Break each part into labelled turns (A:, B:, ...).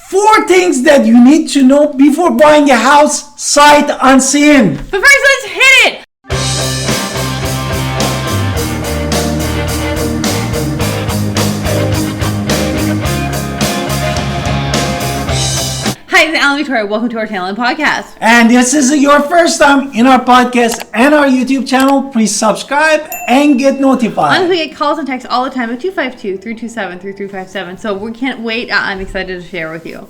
A: 4 things that you need to know before buying a house sight unseen.
B: But first, let's hit it! Hi, it's Alan Victoria. Welcome to our channel and podcast.
A: And this is your first time in our podcast and our YouTube channel. Please subscribe and get notified.
B: Honestly, we get calls and texts all the time at 252-327-3357. So we can't wait. I'm excited to share with you.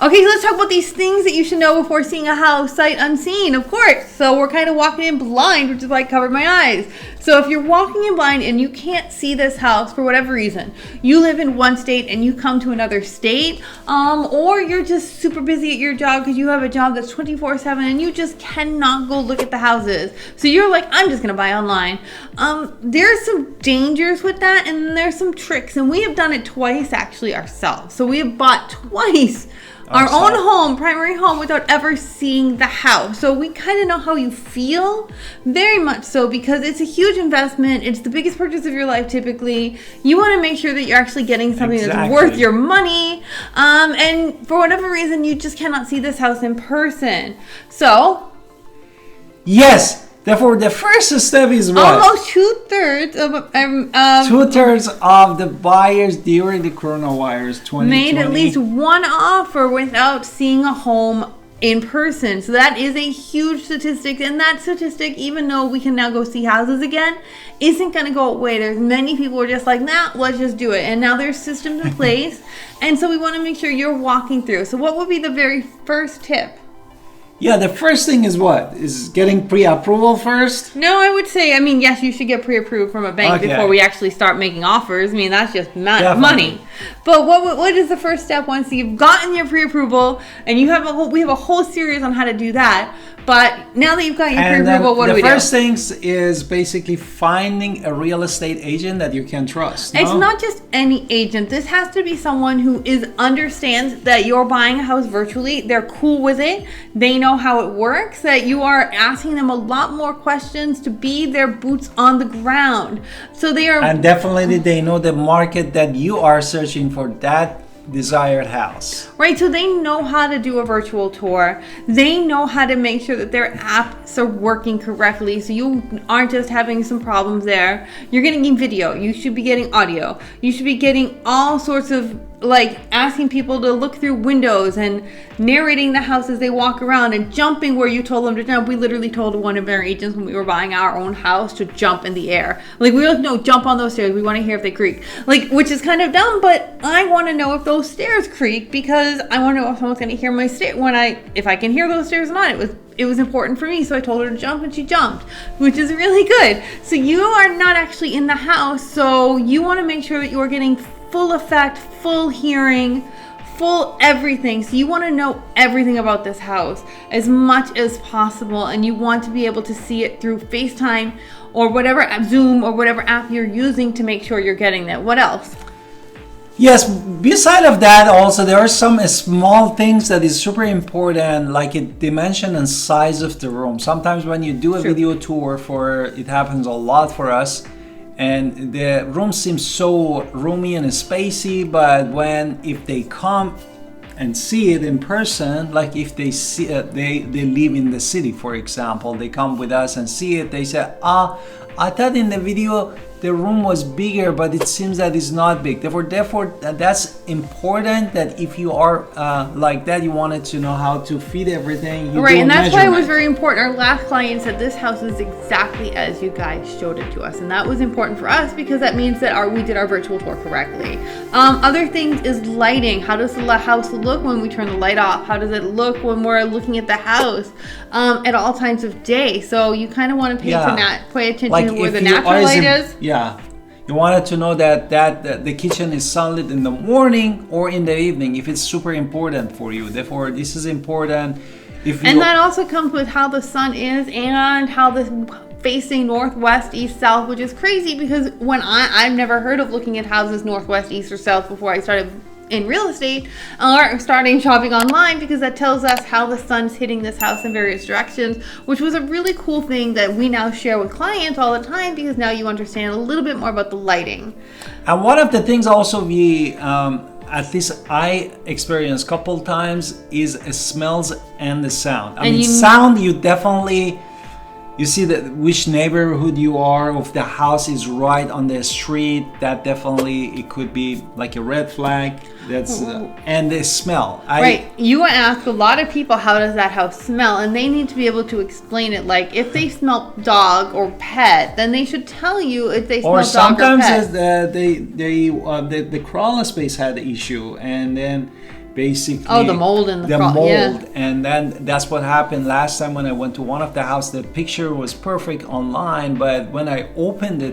B: Okay, so let's talk about these things that you should know before seeing a house sight unseen, of course. So we're kind of walking in blind, which is why I covered my eyes. So if you're walking in blind and you can't see this house for whatever reason, you live in one state and you come to another state, or you're just super busy at your job because you have a job that's 24/7 and you just cannot go look at the houses. So you're like, I'm just going to buy online. There's some dangers with that, and there's some tricks, and we have done it twice actually ourselves. So we have bought twice our own home, primary home, without ever seeing the house. So we kind of know how you feel, very much so, because it's a huge investment. It's the biggest purchase of your life typically. You want to make sure that you're actually getting something that's worth your money. And for whatever reason, you just cannot see this house in person. So,
A: yes. Therefore, the first step is what?
B: Almost 2/3
A: of the buyers during the coronavirus 2020
B: made at least one offer without seeing a home in person. So that is a huge statistic, and that statistic, even though we can now go see houses again, isn't going to go away. There's many people who are just like, nah, let's just do it. And now there's systems in place, and so we want to make sure you're walking through. So what would be the very first tip?
A: Yeah, the first thing is what? Is getting pre-approval first?
B: No, I would say, yes, you should get pre-approved from a bank before we actually start making offers. That's just money. But what is the first step once you've gotten your pre-approval, and we have a whole series on how to do that. But now that you've got your pre-approval, what do we do?
A: The first thing is basically finding a real estate agent that you can trust.
B: It's not just any agent. This has to be someone who understands that you're buying a house virtually. They're cool with it. They know how it works, that you are asking them a lot more questions to be their boots on the ground. So they are...
A: And definitely they know the market that you are searching for, that desired house.
B: Right, so they know how to do a virtual tour. They know how to make sure that their apps are working correctly, so you aren't just having some problems there. You're getting video. You should be getting audio. You should be getting all sorts of, asking people to look through windows and narrating the house as they walk around and jumping where you told them to jump. We literally told one of our agents when we were buying our own house to jump in the air. We were like, no, jump on those stairs. We want to hear if they creak. Which is kind of dumb, but I want to know if those stairs creak because I want to know if someone's going to hear my stair if I can hear those stairs or not. It was important for me, so I told her to jump, and she jumped, which is really good. So you are not actually in the house, so you want to make sure that you are getting full effect, full hearing, full everything. So you want to know everything about this house as much as possible, and you want to be able to see it through FaceTime or whatever Zoom or whatever app you're using to make sure you're getting that. What else?
A: Yes, beside of that, also there are some small things that is super important, like a dimension and size of the room. Sometimes when you do a video tour it happens a lot for us, and the room seems so roomy and spacey, but if they come and see it in person, like if they see they live in the city, for example, they come with us and see it, they say, I thought in the video the room was bigger, but it seems that it's not big. Therefore, that's important, that if you are like that, you wanted to know how to fit everything.
B: Right, and that's why it was very important. Our last client said this house is exactly as you guys showed it to us, and that was important for us because that means that we did our virtual tour correctly. Other things is lighting. How does the house look when we turn the light off? How does it look when we're looking at the house at all times of day? So you kind of want to pay attention to where the natural light is.
A: Yeah, you wanted to know that the kitchen is sunlit in the morning or in the evening if it's super important for you. Therefore, this is important.
B: And that also comes with how the sun is and how the facing northwest, east, south, which is crazy because when I've never heard of looking at houses northwest, east, or south before I started in real estate or starting shopping online, because that tells us how the sun's hitting this house in various directions, which was a really cool thing that we now share with clients all the time, because now you understand a little bit more about the lighting.
A: And one of the things also we at least I experienced a couple times is smells and the sound. I
B: And
A: mean,
B: you-
A: sound, you definitely, you see that which neighborhood you are, if the house is right on the street, that definitely, it could be like a red flag. That's and the smell.
B: Right. You ask a lot of people, how does that house smell? And they need to be able to explain it. Like, if they smell dog or pet, then they should tell you if they smell
A: Or
B: dog or
A: sometimes
B: pet.
A: the crawl space had the issue, and then basically
B: The mold in the
A: mold,
B: yeah.
A: and then that's what happened last time when I went to one of the house. The picture was perfect online, but when I opened the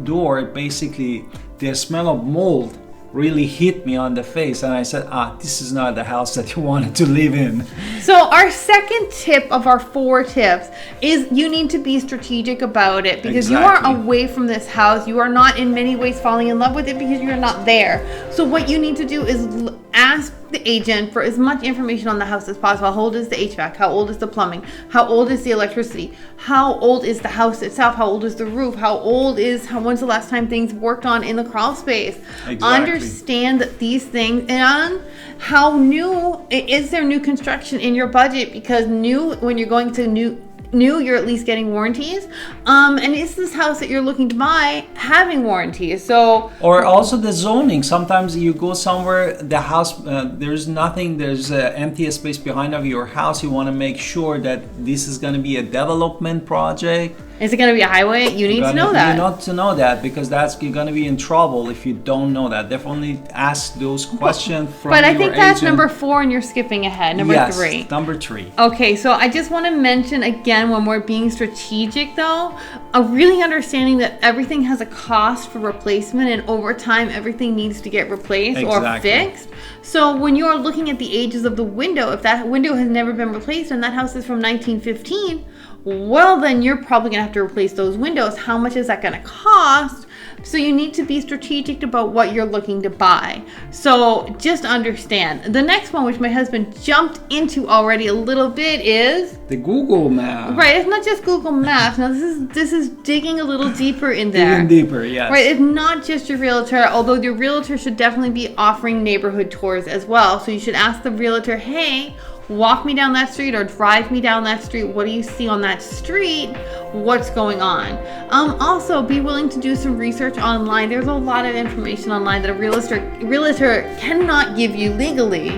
A: door, basically the smell of mold really hit me on the face, and I said, this is not the house that you wanted to live in.
B: So our second tip of our 4 tips is you need to be strategic about it, because you are away from this house. You are not in many ways falling in love with it because you're not there. So what you need to do is ask the agent for as much information on the house as possible. How old is the HVAC? How old is the plumbing? How old is the electricity? How old is the house itself? How old is the roof? When's the last time things worked on in the crawl space?
A: Exactly.
B: Understand that these things, and how new is there new construction in your budget, because when you're going to new you're at least getting warranties, and is this house that you're looking to buy having warranties? So,
A: or also the zoning. Sometimes you go somewhere, the house, there's nothing, there's an empty space behind of your house. You want to make sure that this is going to be a development project.
B: Is it going to be a highway? You need to know that.
A: You need to know that, because you're going to be in trouble if you don't know that. Definitely ask those questions from your
B: But I think that's
A: agent.
B: number 4, and you're skipping ahead. Number 3.
A: Yes, number 3.
B: Okay, so I just want to mention again, when we're being strategic though, really understanding that everything has a cost for replacement, and over time everything needs to get replaced or fixed. So when you're looking at the ages of the window, if that window has never been replaced and that house is from 1915, well, then you're probably going to have to replace those windows. How much is that going to cost? So you need to be strategic about what you're looking to buy. So just understand. The next one, which my husband jumped into already a little bit, is
A: the Google map.
B: Right, it's not just Google Maps. Now this is digging a little deeper in there.
A: Even deeper, yes.
B: Right, it's not just your realtor, although your realtor should definitely be offering neighborhood tours as well. So you should ask the realtor, hey, walk me down that street or drive me down that street. What do you see on that street? What's going on? Also, be willing to do some research online. There's a lot of information online that a realtor cannot give you legally,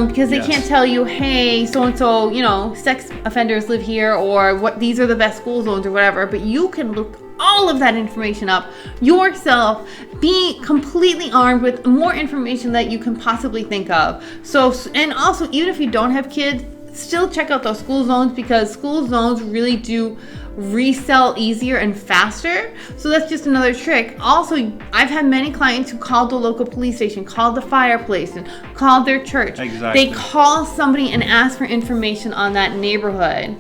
B: because they can't tell you, hey, so-and-so, sex offenders live here, or what, these are the best school zones or whatever. But you can look all of that information up yourself. Be completely armed with more information that you can possibly think of. So, and also, even if you don't have kids, still check out those school zones, because school zones really do resell easier and faster. So that's just another trick. Also, I've had many clients who called the local police station, called the fireplace, and called their church.
A: Exactly.
B: They call somebody and ask for information on that neighborhood.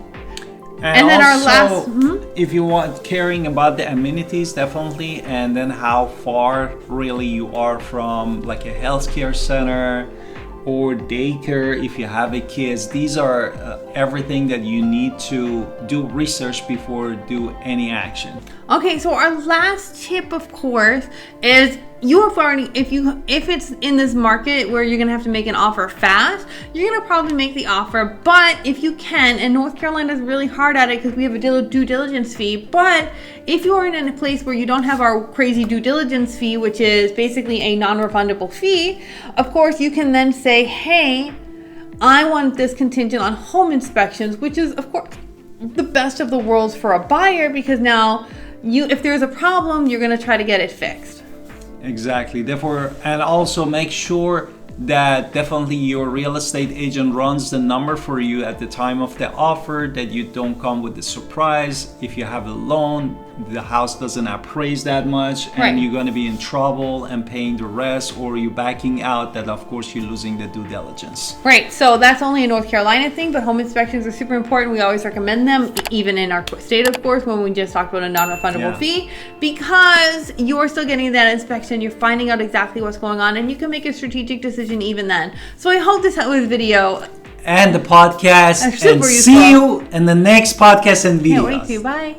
A: And
B: then
A: also,
B: our last,
A: if you want, caring about the amenities, definitely, and then how far really you are from like a healthcare center or daycare if you have a kids. These are everything that you need to do research before do any action.
B: Okay, so our last tip, of course, is you have already, if it's in this market where you're gonna have to make an offer fast, you're gonna probably make the offer. But if you can, and North Carolina is really hard at it because we have a due diligence fee. But if you are in a place where you don't have our crazy due diligence fee, which is basically a non-refundable fee, of course you can then say, hey, I want this contingent on home inspections, which is of course the best of the worlds for a buyer, because now if there's a problem, you're gonna try to get it fixed.
A: Exactly. Therefore, and also make sure that definitely your real estate agent runs the number for you at the time of the offer, that you don't come with the surprise. If you have a loan, the house doesn't appraise that much, and
B: Right.
A: you're going to be in trouble and paying the rest, or you backing out, that of course you're losing the due diligence.
B: Right, so that's only a North Carolina thing, but home inspections are super important. We always recommend them, even in our state, of course, when we just talked about a non-refundable fee, because you're still getting that inspection, you're finding out exactly what's going on, and you can make a strategic decision even then. So I hope this video
A: And the podcast,
B: super
A: and
B: useful.
A: see you in the next podcast and video.
B: Can't wait to. Bye.